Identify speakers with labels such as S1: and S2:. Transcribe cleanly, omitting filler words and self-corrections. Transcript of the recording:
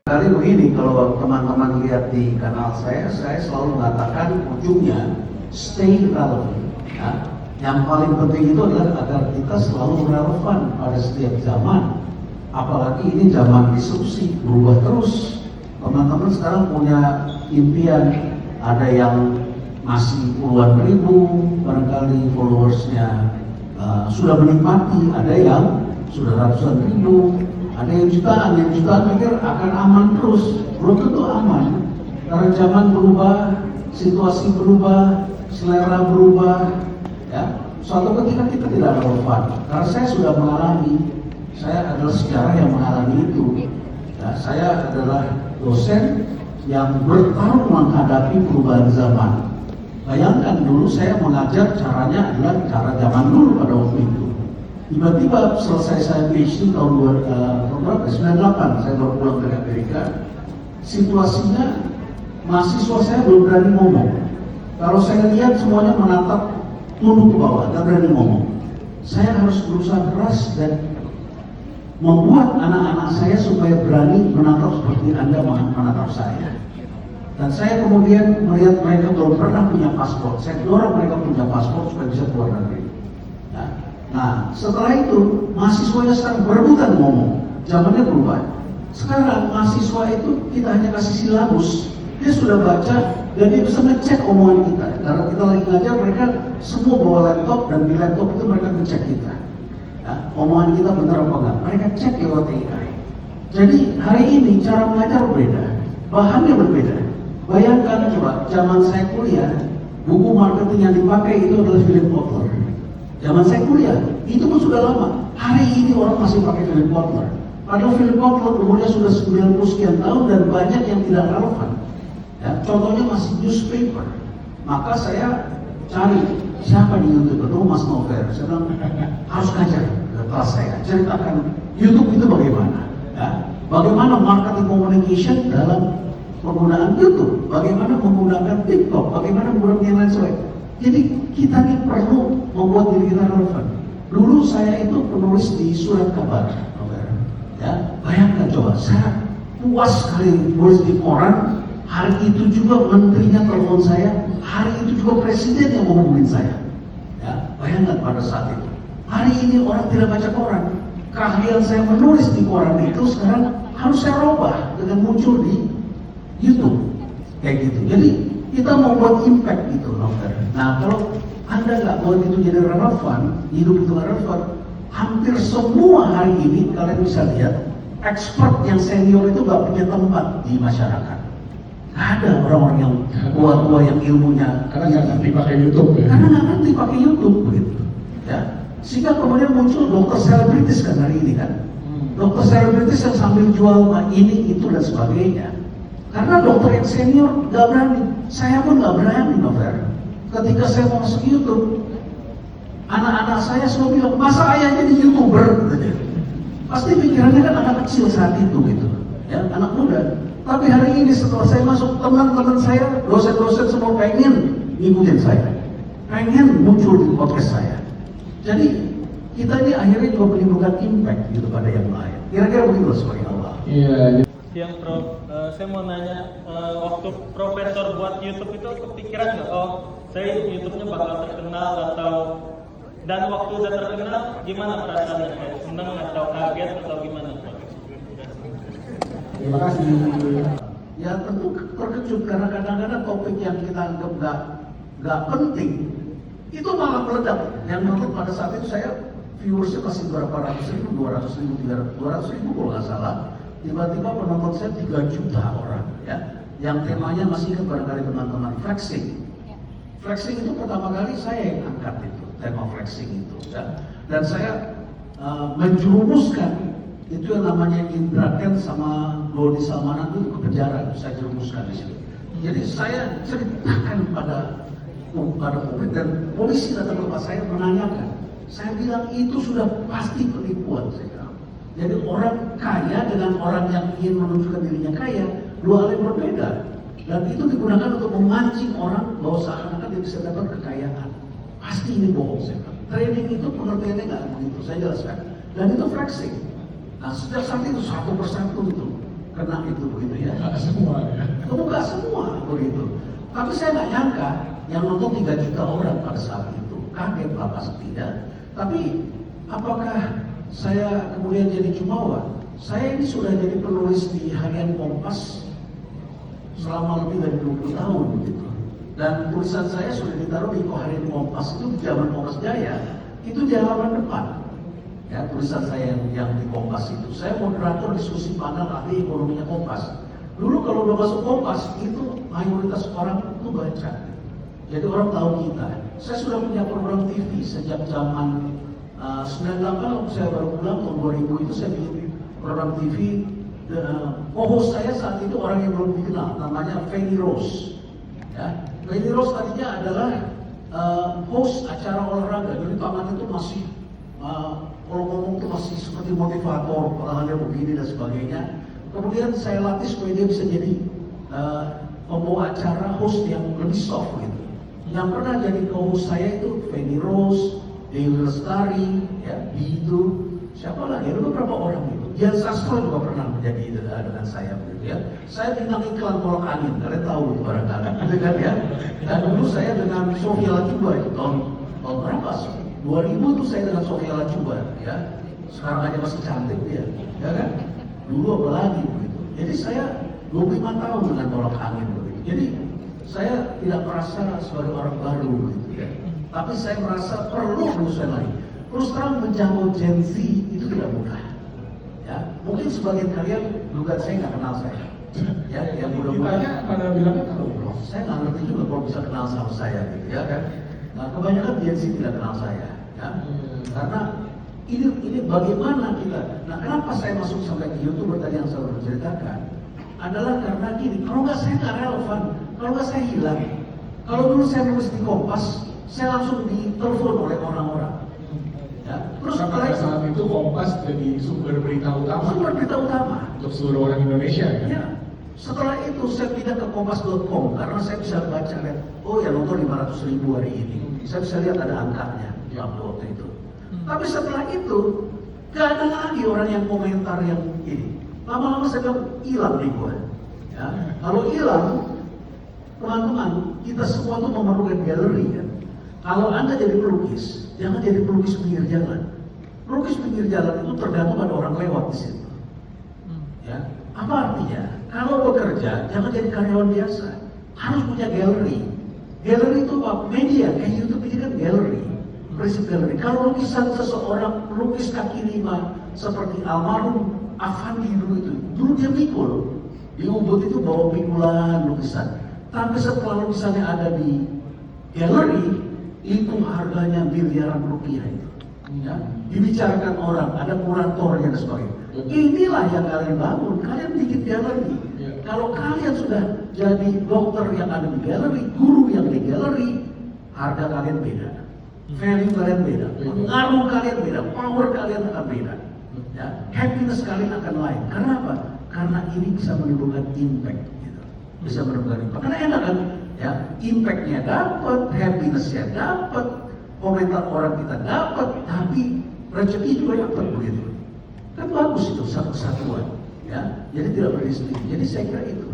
S1: Kali begini, kalau teman-teman lihat di kanal saya selalu mengatakan ujungnya stay relevant. Ya. Yang paling penting itu adalah agar kita selalu relevan pada setiap zaman. Apalagi ini zaman disrupsi, berubah terus. Teman-teman sekarang punya impian, ada yang masih puluhan ribu, barangkali followersnya sudah menikmati, ada yang sudah ratusan ribu, ada yang jutaan mikir akan aman terus. Belum tentu aman, karena zaman berubah, situasi berubah, selera berubah, ya. Suatu ketika kita tidak relevan. Karena saya sudah mengalami, saya adalah sejarah yang mengalami itu. Ya, saya adalah dosen yang bertarung menghadapi perubahan zaman. Bayangkan dulu saya mengajar caranya adalah cara zaman dulu pada waktu itu. Tiba-tiba selesai saya PhD tahun 98, saya baru pulang dari Amerika. Situasinya mahasiswa saya belum berani ngomong. Kalau saya lihat semuanya menatap tunduk ke bawah, tidak berani ngomong. Saya harus berusaha keras dan membuat anak-anak saya supaya berani menatap seperti Anda menatap saya. Dan saya kemudian melihat mereka belum pernah punya paspor. Saya dorong mereka punya paspor supaya bisa keluar negeri. Ya. Nah, setelah itu mahasiswanya sekarang berebutan ngomong. Zamannya berubah. Sekarang mahasiswa itu kita hanya kasih silabus. Dia sudah baca dan dia bisa ngecek omongan kita. Karena kita lagi ngajar, mereka semua bawa laptop dan di laptop itu mereka ngecek kita. Ya, omongan kita benar apa enggak? Mereka cek lewat AI. Jadi hari ini cara mengajar berbeda, bahannya berbeda. Bayangkan coba, zaman saya kuliah, buku marketing yang dipakai itu adalah Philip Kotler. Zaman saya kuliah, itu pun sudah lama. Hari ini orang masih pakai Philip Kotler. Padahal Philip Kotler umurnya sudah 90 sekian tahun dan banyak yang tidak relevan. Ya, contohnya masih newspaper. Maka saya cari siapa di YouTube, ketemu Mas Nover. Saya bilang harus ngajar ke kelas saya, ceritakan YouTube itu bagaimana. Ya, bagaimana marketing communication dalam penggunaan YouTube, bagaimana menggunakan TikTok, bagaimana menggunakan yang lain sebagainya. Jadi kita ini perlu membuat diri kita relevan. Dulu saya itu penulis di surat kabar, ya. Bayangkan coba, saya puas sekali nulis di koran. Hari itu juga menterinya telepon saya, hari itu juga presiden yang menghubungin saya. Ya, bayangkan pada saat itu. Hari ini orang tidak baca koran. Keahlian saya menulis di koran itu sekarang harus saya robah dengan muncul di YouTube, kayak gitu. Jadi kita mau buat impact gitu, Novel. Nah, kalau Anda nggak buat itu jadi relevan, hidup itu nggak relevan, hampir semua hari ini kalian bisa lihat expert yang senior itu nggak punya tempat di masyarakat. Ada orang-orang yang tua-tua yang ilmunya
S2: karena nggak ngerti pakai YouTube ya?
S1: Karena nggak ngerti pakai YouTube begitu, ya. Sehingga kemudian muncul dokter selebritis kan hari ini kan, dokter selebritis yang sambil jual ini itu dan sebagainya. Karena dokter yang senior nggak berani, saya pun nggak berani, Novel. Ketika saya mau masuk YouTube, anak-anak saya semua bilang, masa ayah jadi YouTuber? Gitu. Pasti pikirannya kan anak kecil saat itu gitu, ya, anak muda. Tapi hari ini setelah saya masuk, teman-teman saya, dosen-dosen semua pengen ngikutin saya, pengen muncul di podcast saya. Jadi kita ini akhirnya juga menimbulkan impact gitu pada yang lain. Kira-kira begitu sebagai Allah.
S2: Iya.
S3: Yang Prof, saya mau nanya, waktu Profesor buat YouTube itu kepikiran nggak? Oh, saya YouTube-nya bakal terkenal atau dan waktu udah terkenal gimana perasaannya? Senang atau kaget atau gimana?
S2: Terima kasih.
S1: Ya tentu terkejut karena kadang-kadang topik yang kita anggap nggak penting itu malah meledak. Yang menurut pada saat itu saya viewersnya masih berapa ratus ribu, 200 ribu, 200 ribu kalau nggak salah. Tiba-tiba penonton saya 3 juta orang, ya. Yang temanya masih ingat barangkali teman-teman, flexing. Flexing itu pertama kali saya yang angkat itu, tema flexing itu, ya. Dan saya menjerumuskan itu yang namanya Indra Kents sama Dodi Salmanan itu ke penjara, saya jerumuskan di situ. Jadi saya ceritakan pada publik dan polisi datang ke tempat saya menanyakan. Saya bilang itu sudah pasti penipuan, saya bilang. Jadi orang kaya dengan orang yang ingin menunjukkan dirinya kaya, dua hal yang berbeda. Dan itu digunakan untuk memancing orang bahwa seakan-akan dia bisa dapat kekayaan. Pasti ini bohong, saya bilang. Trading itu pengertiannya nggak begitu, saya jelaskan. Dan itu flexing. Nah, sejak saat itu satu persatu itu kena itu begitu ya.
S2: Nggak semua ya.
S1: Kebuka semua begitu. Tapi saya nggak nyangka yang nonton 3 juta orang pada saat itu. Kaget lah pasti ya. Tapi apakah saya kemudian jadi jumawa? Saya ini sudah jadi penulis di Harian Kompas selama lebih dari 20 tahun begitu. Dan tulisan saya sudah ditaruh di Harian Kompas itu di zaman Kompas Jaya. Itu di halaman depan. Ya, tulisan saya yang di Kompas itu. Saya moderator diskusi panel ahli ekonominya Kompas. Dulu kalau udah masuk Kompas itu mayoritas orang itu baca. Jadi orang tahu kita. Saya sudah punya program TV sejak zaman 98 waktu saya baru pulang tahun 2000 itu saya bikin program TV. Co-host saya saat itu orang yang belum dikenal, namanya Fanny Rose. Ya, Fanny Rose tadinya adalah host acara olahraga. Jadi tangannya itu masih kalau ngomong itu masih seperti motivator, hal-hal begini dan sebagainya. Kemudian saya latih supaya dia bisa jadi pembawa acara host yang lebih soft gitu. Yang pernah jadi co-host saya itu Fanny Rose, Dewi Lestari, ya, Bidu, siapa lagi? Ada beberapa orang itu. Dian Sastro juga pernah menjadi dengan saya begitu ya. Saya bintang iklan kolak angin, kalian tahu itu barangkali, gitu kan ya. Dan dulu saya dengan Sofia Lacuba itu tahun berapa sih? 2000 itu saya dengan Sofia Lacuba ya. Sekarang aja masih cantik dia, ya kan? Dulu apa lagi begitu. Jadi saya 25 tahun dengan kolak angin begitu. Jadi saya tidak merasa sebagai orang baru begitu ya. Tapi saya merasa perlu berusaha lagi. Terus terang menjangkau Gen Z itu tidak mudah. Ya, mungkin sebagian kalian juga saya nggak kenal saya. Ya, yang mudah-mudahan
S2: Pada bilangnya tahu bro.
S1: saya nggak ngerti juga kalau bisa kenal sama saya gitu ya kan. Nah, kebanyakan Gen Z tidak kenal saya. Ya, karena ini bagaimana kita. Nah, kenapa saya masuk sampai ke YouTube tadi yang saya berceritakan adalah karena gini. Kalau nggak saya nggak relevan, kalau nggak saya hilang. Kalau dulu saya nulis di Kompas, saya langsung ditelepon oleh orang-orang. Ya, terus
S2: pada saat itu Kompas jadi sumber berita utama untuk seluruh orang Indonesia kan?
S1: Ya. Setelah itu saya pindah ke kompas.com karena saya bisa baca lihat, oh ya nonton 500.000 hari ini. Saya bisa lihat ada angkanya waktu itu. Tapi setelah itu gak ada lagi orang yang komentar yang ini. Lama-lama saya bilang hilang nih gua. Ya. Kalau hilang, teman-teman, kita semua tuh memerlukan galeri kan. Kalau Anda jadi pelukis, jangan jadi pelukis pinggir jalan. Pelukis pinggir jalan itu tergantung pada orang lewat di situ. Ya, apa artinya? Kalau bekerja, jangan jadi karyawan biasa. Harus punya galeri. Galeri itu apa? Media. Kayak YouTube ini kan galeri. Prinsip galeri. Kalau lukisan seseorang pelukis kaki lima seperti almarhum Afandi dulu dia pikul. Di Ubud itu bawa pikulan lukisan. Tapi setelah lukisannya ada di galeri, itu harganya miliaran rupiah itu. Ya, dibicarakan orang, ada kuratornya dan sebagainya. Inilah yang kalian bangun, kalian bikin galeri. Kalau kalian sudah jadi dokter yang ada di galeri, guru yang di galeri, harga kalian beda, value kalian beda, pengaruh kalian beda, power kalian akan beda. Ya, happiness kalian akan lain. Karena apa? Karena ini bisa menimbulkan impact. Gitu. Bisa menimbulkan impact. Karena enak kan? Ya, impactnya dapat, happinessnya dapat, komentar orang kita dapat, tapi rezeki juga dapat begitu. Kan bagus itu satu kesatuan, ya. Jadi tidak berdiskusi. Jadi saya kira itu.